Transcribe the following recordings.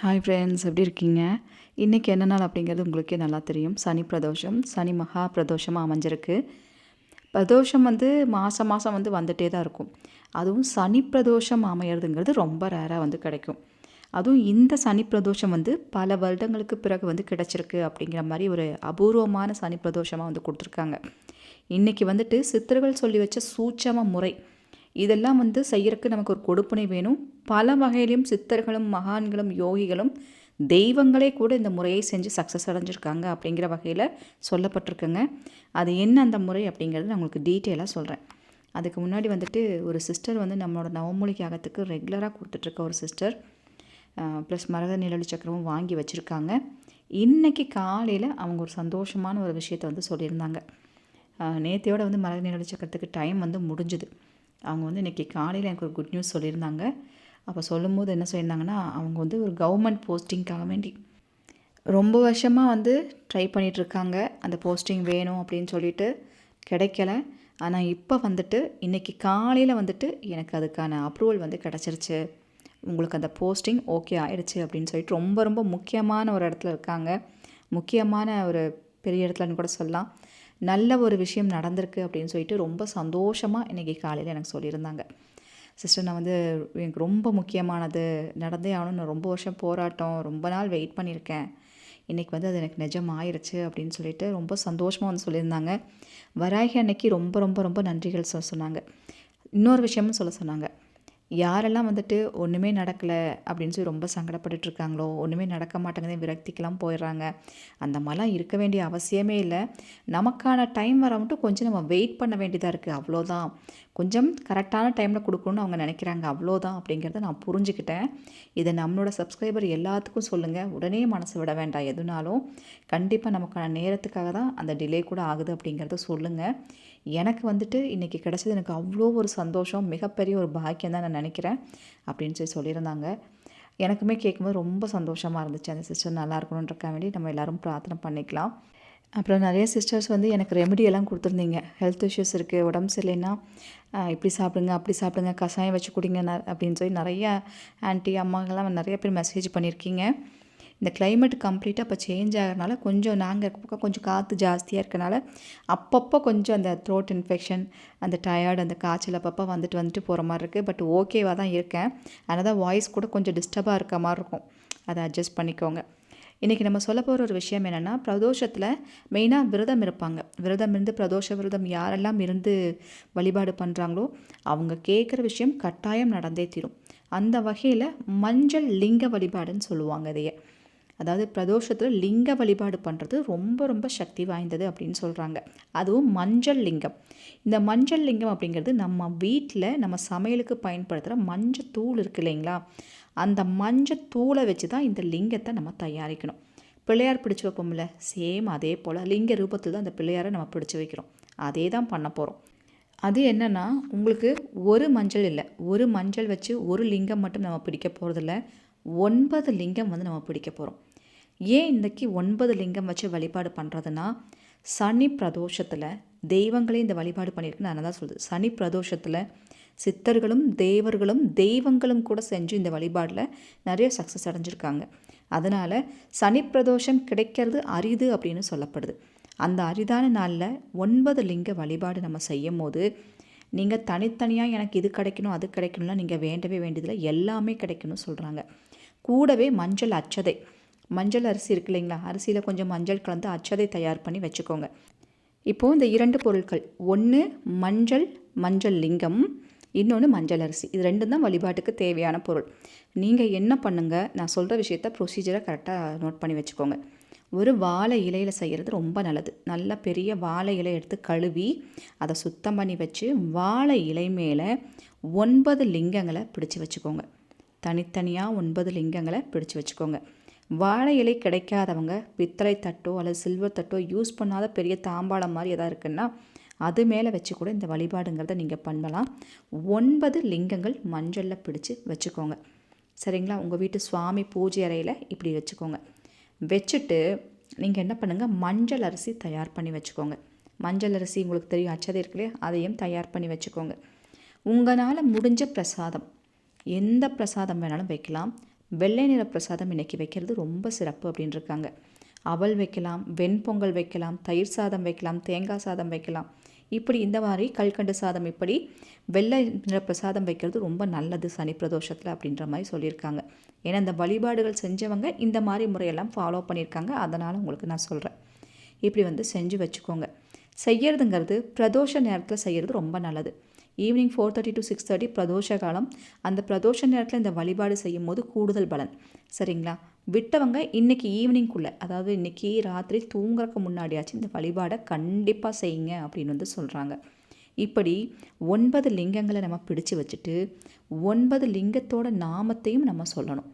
Hi friends, எப்படி இருக்கீங்க? இன்றைக்கி என்ன நாள் அப்படிங்கிறது உங்களுக்கே நல்லா தெரியும். சனி பிரதோஷம், சனி மகா பிரதோஷமாக அமைஞ்சிருக்கு. பிரதோஷம் மாதம் மாதம் வந்துட்டே தான் இருக்கும். அதுவும் சனி பிரதோஷம் அமையிறதுங்கிறது ரொம்ப ரேராக கிடைக்கும். அதுவும் இந்த சனி பிரதோஷம் பல வருடங்களுக்கு பிறகு கிடச்சிருக்கு அப்படிங்கிற மாதிரி ஒரு அபூர்வமான சனி பிரதோஷமாக கொடுத்துருக்காங்க. இன்றைக்கி சித்தர்கள் சொல்லி வச்ச சூட்சம முறை இதெல்லாம் செய்யறதுக்கு நமக்கு ஒரு கொடுப்பனை வேணும். பல வகையிலும் சித்தர்களும் மகான்களும் யோகிகளும் தெய்வங்களே கூட இந்த முறையை செஞ்சு சக்ஸஸ் அடைஞ்சிருக்காங்க அப்படிங்கிற வகையில் சொல்லப்பட்டிருக்குங்க. அது என்ன அந்த முறை அப்படிங்கிறது நான் உங்களுக்கு டீட்டெயிலாக சொல்கிறேன். அதுக்கு முன்னாடி ஒரு சிஸ்டர் நம்மளோட நவமூலிகை யாகத்துக்கு ரெகுலராக கொடுத்துட்ருக்க ஒரு சிஸ்டர் ப்ளஸ் மரக நிழலி சக்கரமும் வாங்கி வச்சுருக்காங்க. இன்றைக்கி காலையில் அவங்க ஒரு சந்தோஷமான ஒரு விஷயத்தை சொல்லியிருந்தாங்க. நேற்றையோட மரக நிழலி சக்கரத்துக்கு டைம் முடிஞ்சுது. அவங்க இன்றைக்கி காலையில் எனக்கு ஒரு குட் நியூஸ் சொல்லியிருந்தாங்க. அப்போ சொல்லும்போது என்ன சொல்லியிருந்தாங்கன்னா, அவங்க ஒரு கவர்மெண்ட் போஸ்டிங்காக வேண்டி ரொம்ப வருஷமாக ட்ரை பண்ணிகிட்ருக்காங்க. அந்த போஸ்டிங் வேணும் அப்படின்னு சொல்லிட்டு கிடைக்கல. ஆனால் இப்போ இன்றைக்கி காலையில் எனக்கு அதுக்கான அப்ரூவல் கிடச்சிருச்சு. உங்களுக்கு அந்த போஸ்டிங் ஓகே ஆயிடுச்சு அப்படின்னு சொல்லிட்டு ரொம்ப ரொம்ப முக்கியமான ஒரு இடத்துல இருக்காங்க. முக்கியமான ஒரு பெரிய இடத்துலன்னு கூட சொல்லலாம். நல்ல ஒரு விஷயம் நடந்திருக்கு அப்படின்னு சொல்லிட்டு ரொம்ப சந்தோஷமாக இன்றைக்கி காலையில் எனக்கு சொல்லியிருந்தாங்க. சிஸ்டர், நான் எனக்கு ரொம்ப முக்கியமானது நடந்தே ஆகணும். நான் ரொம்ப வருஷம் போராட்டம், ரொம்ப நாள் வெயிட் பண்ணியிருக்கேன். இன்றைக்கி அது எனக்கு நிஜம் ஆயிடுச்சு அப்படின்னு சொல்லிட்டு ரொம்ப சந்தோஷமாக சொல்லியிருந்தாங்க. வராகி அன்னைக்கு ரொம்ப ரொம்ப ரொம்ப நன்றிகள் சொன்னாங்க. இன்னொரு விஷயமும் சொன்னாங்க. யாரெல்லாம் ஒன்றுமே நடக்கலை அப்படின்னு சொல்லி ரொம்ப சங்கடப்பட்டுட்ருக்காங்களோ, ஒன்றுமே நடக்க மாட்டேங்குதே விரக்திக்கெல்லாம் போயிடுறாங்க, அந்த மாதிரிலாம் இருக்க வேண்டிய அவசியமே இல்லை. நமக்கான டைம் வர மட்டும் கொஞ்சம் நம்ம வெயிட் பண்ண வேண்டியதாக இருக்குது, அவ்வளோதான். கொஞ்சம் கரெக்டான டைமில் கொடுக்கணுன்னு அவங்க நினைக்கிறாங்க, அவ்வளோதான் அப்படிங்கிறத நான் புரிஞ்சுக்கிட்டேன். இதை நம்மளோட சப்ஸ்கிரைபர் எல்லாத்துக்கும் சொல்லுங்கள். உடனே மனசு விட வேண்டாம். எதுனாலும் கண்டிப்பாக நமக்கான நேரத்துக்காக தான் அந்த டிலே கூட ஆகுது அப்படிங்கிறத சொல்லுங்கள். எனக்கு இன்றைக்கி கிடச்சது எனக்கு அவ்வளோ ஒரு சந்தோஷம், மிகப்பெரிய ஒரு பாக்கியம் தான் நான் நினைக்கிறேன் அப்படின்னு சொல்லியிருந்தாங்க. எனக்குமே கேட்கும்போது ரொம்ப சந்தோஷமாக இருந்துச்சு. அந்த சிஸ்டர் நல்லா இருக்கணுன்றக்காக வேண்டி நம்ம எல்லோரும் பிரார்த்தனை பண்ணிக்கலாம். அப்புறம் நிறைய சிஸ்டர்ஸ் எனக்கு ரெமெடியெல்லாம் கொடுத்துருந்தீங்க. ஹெல்த் இஷ்யூஸ் இருக்குது, உடம்பு சரியில்லைன்னா இப்படி சாப்பிடுங்க, அப்படி சாப்பிடுங்க, கஷாயம் வச்சு குடிங்க அப்படின்னு சொல்லி நிறைய ஆன்ட்டி அம்மாங்கெல்லாம் நிறைய பேர் மெசேஜ் பண்ணியிருக்கீங்க. இந்த கிளைமேட் கம்ப்ளீட்டாக இப்போ சேஞ்ச் ஆகிறனால கொஞ்சம் நாங்கள் இருக்க பக்கம் கொஞ்சம் காற்று ஜாஸ்தியாக இருக்கனால அப்பப்போ கொஞ்சம் அந்த த்ரோட் இன்ஃபெக்ஷன், அந்த டயர்டு, அந்த காய்ச்சல் அப்பப்போ வந்துட்டு போகிற மாதிரி இருக்குது. பட் ஓகேவாக தான் இருக்கேன். அதனால் தான் வாய்ஸ் கூட கொஞ்சம் டிஸ்டர்பாக இருக்க மாதிரி இருக்கும். அதை அட்ஜஸ்ட் பண்ணிக்கோங்க. இன்றைக்கி நம்ம சொல்ல போகிற ஒரு விஷயம் என்னென்னா, பிரதோஷத்தில் மெயினாக விரதம் இருப்பாங்க. விரதம் இருந்து பிரதோஷ விரதம் யாரெல்லாம் இருந்து வழிபாடு பண்ணுறாங்களோ அவங்க கேட்குற விஷயம் கட்டாயம் நடந்தே தீரும். அந்த வகையில் மஞ்சள் லிங்க வழிபாடுன்னு சொல்லுவாங்க இதையே. அதாவது பிரதோஷத்தில் லிங்க வழிபாடு பண்ணுறது ரொம்ப ரொம்ப சக்தி வாய்ந்தது அப்படின்னு சொல்கிறாங்க. அதுவும் மஞ்சள் லிங்கம். இந்த மஞ்சள் லிங்கம் அப்படிங்கிறது நம்ம வீட்டில் நம்ம சமையலுக்கு பயன்படுத்துகிற மஞ்சள் தூள் இருக்குது இல்லைங்களா, அந்த மஞ்சள் தூளை வச்சு தான் இந்த லிங்கத்தை நம்ம தயாரிக்கணும். பிள்ளையார் பிடிச்சி வைப்போம்ல, சேம் அதே போல் லிங்க ரூபத்தில் தான் அந்த பிள்ளையாரை நம்ம பிடிச்சி வைக்கிறோம். அதே தான் பண்ண போகிறோம். அது என்னென்னா, உங்களுக்கு ஒரு மஞ்சள் இல்லை, ஒரு மஞ்சள் வச்சு ஒரு லிங்கம் மட்டும் நம்ம பிடிக்க போகிறதில்ல, 9 லிங்கம் நம்ம பிடிக்க போகிறோம். ஏன் இன்றைக்கி 9 லிங்கம் வச்சு வழிபாடு பண்ணுறதுன்னா, சனி பிரதோஷத்தில் தெய்வங்களே இந்த வழிபாடு பண்ணியிருக்குன்னு நான் தான் சொல்லுது. சனி பிரதோஷத்தில் சித்தர்களும் தேவர்களும் தெய்வங்களும் கூட செஞ்சு இந்த வழிபாடில் நிறைய சக்ஸஸ் அடைஞ்சிருக்காங்க. அதனால் சனி பிரதோஷம் கிடைக்கிறது அரிது அப்படின்னு சொல்லப்படுது. அந்த அரிதான நாளில் 9 லிங்க வழிபாடு நம்ம செய்யும் போது நீங்கள் தனித்தனியாக எனக்கு இது கிடைக்கணும் அது கிடைக்கணும்லாம் நீங்கள் வேண்டவே வேண்டியதில்லை, எல்லாமே கிடைக்கணும்னு சொல்கிறாங்க. கூடவே மஞ்சள் அச்சதை, மஞ்சள் அரிசி இருக்கு இல்லைங்களா, அரிசியில் கொஞ்சம் மஞ்சள் கலந்து அச்சதை தயார் பண்ணி வச்சுக்கோங்க. இப்போது இந்த 2 பொருட்கள், ஒன்று மஞ்சள் லிங்கம், இன்னொன்று மஞ்சள் அரிசி, இது 2 தான் வழிபாட்டுக்கு தேவையான பொருள். நீங்கள் என்ன பண்ணுங்கள், நான் சொல்கிற விஷயத்த ப்ரொசீஜரை கரெக்டாக நோட் பண்ணி வச்சுக்கோங்க. ஒரு வாழை இலையில் செய்கிறது ரொம்ப நல்லது. நல்ல பெரிய வாழை இலை எடுத்து கழுவி அதை சுத்தம் பண்ணி வச்சு வாழை இலை மேலே 9 லிங்கங்களை பிடிச்சி வச்சுக்கோங்க. தனித்தனியாக 9 லிங்கங்களை பிடிச்சி வச்சுக்கோங்க. வாழை இலை கிடைக்காதவங்க பித்தளை தட்டோ அல்லது சில்வர் தட்டோ யூஸ் பண்ணாத பெரிய தாம்பாளம் மாதிரி எதாவது இருக்குன்னா அது மேலே வச்சு கூட இந்த வழிபாடுங்கிறத நீங்கள் பண்ணலாம். 9 லிங்கங்கள் மஞ்சளில் பிடிச்சி வச்சுக்கோங்க. சரிங்களா? உங்கள் வீட்டு சுவாமி பூஜை அறையில் இப்படி வச்சுக்கோங்க. வச்சுட்டு நீங்கள் என்ன பண்ணுங்கள், மஞ்சள் அரிசி தயார் பண்ணி வச்சுக்கோங்க. மஞ்சள் அரிசி உங்களுக்கு தெரியும், அச்சதை இருக்குல்லையே, அதையும் தயார் பண்ணி வச்சுக்கோங்க. உங்களால் முடிஞ்ச பிரசாதம், எந்த பிரசாதம் வேணாலும் வைக்கலாம். வெள்ளை நிற பிரசாதம் இன்றைக்கி வைக்கிறது ரொம்ப சிறப்பு அப்படின்னு இருக்காங்க. அவல் வைக்கலாம், வெண்பொங்கல் வைக்கலாம், தயிர் சாதம் வைக்கலாம், தேங்காய் சாதம் வைக்கலாம். இப்படி இந்த மாதிரி கல்கண்டு சாதம் இப்படி வெள்ளை நிற பிரசாதம் வைக்கிறது ரொம்ப நல்லது சனி பிரதோஷத்தில் அப்படின்ற மாதிரி சொல்லியிருக்காங்க. ஏன்னா இந்த வழிபாடுகள் செஞ்சவங்க இந்த மாதிரி முறையெல்லாம் ஃபாலோ பண்ணியிருக்காங்க. அதனால் உங்களுக்கு நான் சொல்கிறேன். இப்படி செஞ்சு வச்சுக்கோங்க. செய்யறதுங்கிறது பிரதோஷ நேரத்தில் செய்கிறது ரொம்ப நல்லது. ஈவினிங் 4:30 to 6:30 பிரதோஷ காலம். அந்த பிரதோஷ நேரத்தில் இந்த வழிபாடு செய்யும் போது கூடுதல் பலன். சரிங்களா? விட்டவங்க இன்றைக்கி ஈவினிங்குள்ளே, அதாவது இன்றைக்கி ராத்திரி தூங்குறதுக்கு முன்னாடியாச்சும் இந்த வழிபாடை கண்டிப்பாக செய்யுங்க அப்படின்னு சொல்கிறாங்க. இப்படி 9 லிங்கங்களை நம்ம பிடிச்சு வச்சுட்டு 9 லிங்கத்தோட நாமத்தையும் நம்ம சொல்லணும்.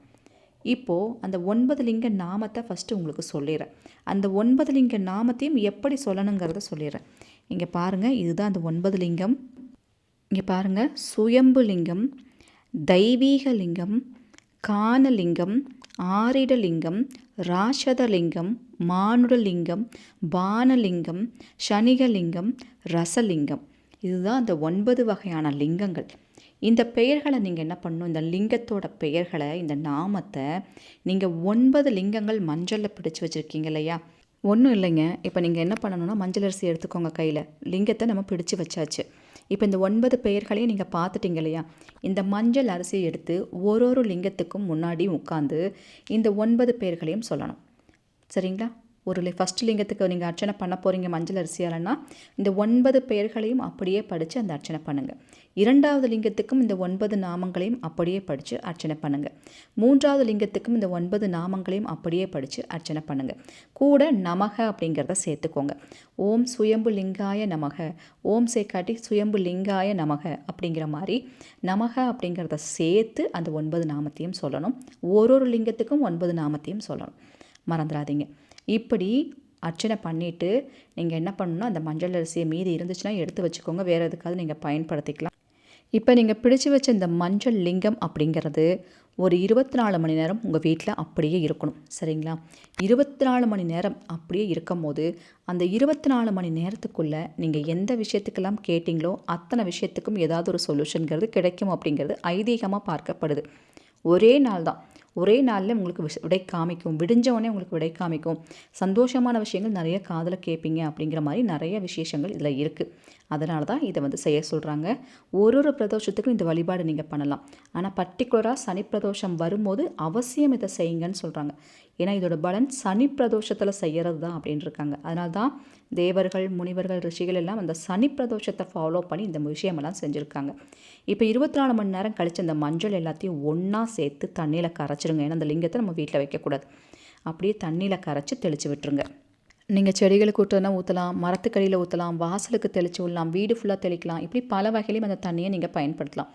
இப்போது அந்த 9 லிங்க நாமத்தை ஃபஸ்ட்டு உங்களுக்கு சொல்லிடுறேன். அந்த 9 லிங்க நாமத்தையும் எப்படி சொல்லணுங்கிறத சொல்லிடுறேன். இங்கே பாருங்கள், இதுதான் அந்த 9 லிங்கம். இங்கே பாருங்கள், சுயம்பு லிங்கம், தெய்வீக லிங்கம், கானலிங்கம், ஆரிடலிங்கம், ராஷதலிங்கம், மானுடலிங்கம், பானலிங்கம், சனிகலிங்கம், ரசலிங்கம். இதுதான் அந்த 9 வகையான லிங்கங்கள். இந்த பெயர்களை நீங்கள் என்ன பண்ணணும், இந்த லிங்கத்தோட பெயர்களை, இந்த நாமத்தை நீங்கள் 9 லிங்கங்கள் மஞ்சளில் பிடிச்சி வச்சுருக்கீங்க இல்லையா? ஒன்றும் இல்லைங்க. இப்போ நீங்கள் என்ன பண்ணணும்னா, மஞ்சள் அரிசி எடுத்துக்கோங்க கையில். லிங்கத்தை நம்ம பிடிச்சி வச்சாச்சு. இப்போ இந்த 9 பெயர்களையும் நீங்கள் பார்த்துட்டீங்க இல்லையா? இந்த மஞ்சள் அரிசியை எடுத்து ஒரு லிங்கத்துக்கும் முன்னாடி உட்காந்து இந்த 9 பெயர்களையும் சொல்லணும். சரிங்களா? ஃபஸ்ட் லிங்கத்துக்கு நீங்கள் அர்ச்சனை பண்ண போகிறீங்க மஞ்சள் அரிசியாலன்னா இந்த 9 பெயர்களையும் அப்படியே படித்து அந்த அர்ச்சனை பண்ணுங்கள். 2வது லிங்கத்துக்கும் இந்த 9 நாமங்களையும் அப்படியே படித்து அர்ச்சனை பண்ணுங்கள். 3வது லிங்கத்துக்கும் இந்த 9 நாமங்களையும் அப்படியே படித்து அர்ச்சனை பண்ணுங்கள். கூட நமக அப்படிங்கிறத சேர்த்துக்கோங்க. ஓம் சுயம்பு லிங்காய நமக, ஓம் சேக்காட்டி சுயம்பு லிங்காய நமக அப்படிங்கிற மாதிரி நமக அப்படிங்கிறத சேர்த்து அந்த 9 நாமத்தையும் சொல்லணும். ஒரு லிங்கத்துக்கும் 9 நாமத்தையும் சொல்லணும், மறந்துடாதீங்க. இப்படி அர்ச்சனை பண்ணிவிட்டு நீங்கள் என்ன பண்ணணும்னா, அந்த மஞ்சள் அரிசியை மீதி இருந்துச்சுன்னா எடுத்து வச்சுக்கோங்க. வேறு எதுக்காவது நீங்கள் பயன்படுத்திக்கலாம். இப்போ நீங்கள் பிடிச்சி வச்ச இந்த மஞ்சள் லிங்கம் அப்படிங்கிறது ஒரு 24 மணி நேரம் உங்கள் வீட்டில் அப்படியே இருக்கணும். சரிங்களா? 24 மணி நேரம் அப்படியே இருக்கும் போது அந்த 24 மணி நேரத்துக்குள்ளே நீங்கள் எந்த விஷயத்துக்கெல்லாம் கேட்டிங்களோ அத்தனை விஷயத்துக்கும் ஏதாவது ஒரு சொல்யூஷனுங்கிறது கிடைக்கும் அப்படிங்கிறது ஐதீகமாக பார்க்கப்படுது. ஒரே நாள் தான், ஒரே நாளில் உங்களுக்கு விடை காமிக்கும். விடிஞ்சவொடனே உங்களுக்கு விடை காமிக்கும். சந்தோஷமான விஷயங்கள் நிறைய காதில் கேட்பீங்க அப்படிங்கிற மாதிரி நிறைய விசேஷங்கள் இதில் இருக்குது. அதனால தான் இதை செய்ய சொல்கிறாங்க. ஒரு பிரதோஷத்துக்கும் இந்த வழிபாடு நீங்கள் பண்ணலாம். ஆனால் பர்டிகுலராக சனி பிரதோஷம் வரும்போது அவசியம் இதை செய்யுங்கன்னு சொல்கிறாங்க. ஏன்னா இதோட பலன் சனி பிரதோஷத்தில் செய்கிறது தான் அப்படின்னு இருக்காங்க. அதனால தான் தேவர்கள், முனிவர்கள், ரிஷிகள் எல்லாம் அந்த சனி பிரதோஷத்தை ஃபாலோ பண்ணி இந்த விஷயமெல்லாம் செஞ்சுருக்காங்க. இப்போ 24 மணி நேரம் கழித்து அந்த மஞ்சள் எல்லாத்தையும் ஒன்றா சேர்த்து தண்ணியில் கரைச்சிருங்க. ஏன்னா அந்த லிங்கத்தை நம்ம வீட்டில் வைக்கக்கூடாது. அப்படியே தண்ணியில் கரைச்சி தெளித்து விட்டுருங்க. நீங்கள் செடிகளுக்கு ஊற்றுனா ஊற்றலாம், மரத்துக்கடியில் ஊற்றலாம், வாசலுக்கு தெளித்து விடலாம், வீடு ஃபுல்லாக தெளிக்கலாம். இப்படி பல வகையிலையும் அந்த தண்ணியை நீங்கள் பயன்படுத்தலாம்.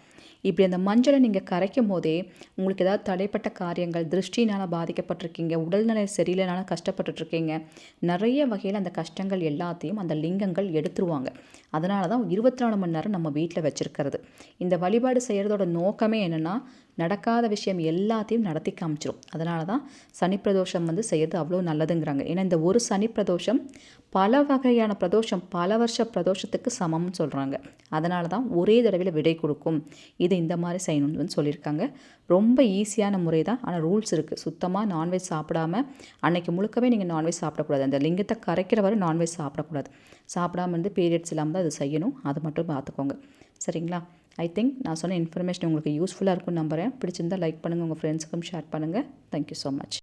இப்படி அந்த மஞ்சளை நீங்கள் கரைக்கும் போதே உங்களுக்கு ஏதாவது தடைப்பட்ட காரியங்கள், திருஷ்டினால் பாதிக்கப்பட்டிருக்கீங்க, உடல்நிலை சரியில்லைனால கஷ்டப்பட்டுட்ருக்கீங்க, நிறைய வகையில் அந்த கஷ்டங்கள் எல்லாத்தையும் அந்த லிங்கங்கள் எடுத்துருவாங்க. அதனால தான் 24 மணி நேரம் நம்ம வீட்டில் வச்சுருக்கிறது. இந்த வழிபாடு செய்கிறதோட நோக்கமே என்னென்னா, நடக்காத விஷயம் எல்லாத்தையும் நடத்தி காமிச்சிரும். அதனால தான் சனி பிரதோஷம் செய்கிறது அவ்வளோ நல்லதுங்கிறாங்க. ஏன்னா இந்த ஒரு சனி பிரதோஷம் பல வகையான பிரதோஷம், பல வருஷ பிரதோஷத்துக்கு சமம்னு சொல்கிறாங்க. அதனால தான் ஒரே தடவையில் விடை கொடுக்கும். இது இந்த மாதிரி செய்யணும்னு சொல்லியிருக்காங்க. ரொம்ப ஈஸியான முறை தான், ஆனால் ரூல்ஸ் இருக்குது. சுத்தமாக நான்வெஜ் சாப்பிடாமல் அன்றைக்கி முழுக்கவே நீங்கள் நான்வெஜ் சாப்பிடக்கூடாது. அந்த லிங்கத்தை கரைக்கிற வரை நான்வெஜ் சாப்பிடக்கூடாது. சாப்பிடாம பீரியட்ஸ் இல்லாமல் தான் அது செய்யணும். அதை மட்டும் பார்த்துக்கோங்க. சரிங்களா? ஐ திங்க் நான் சொன்ன இன்ஃபர்மேஷன் உங்களுக்கு யூஸ்ஃபுல்லாக இருக்கும்னு நம்புகிறேன். பிடிச்சிருந்தால் லைக் பண்ணுங்கள், உங்கள் ஃப்ரெண்ட்ஸுக்கும் ஷேர் பண்ணுங்கள். Thank you so much.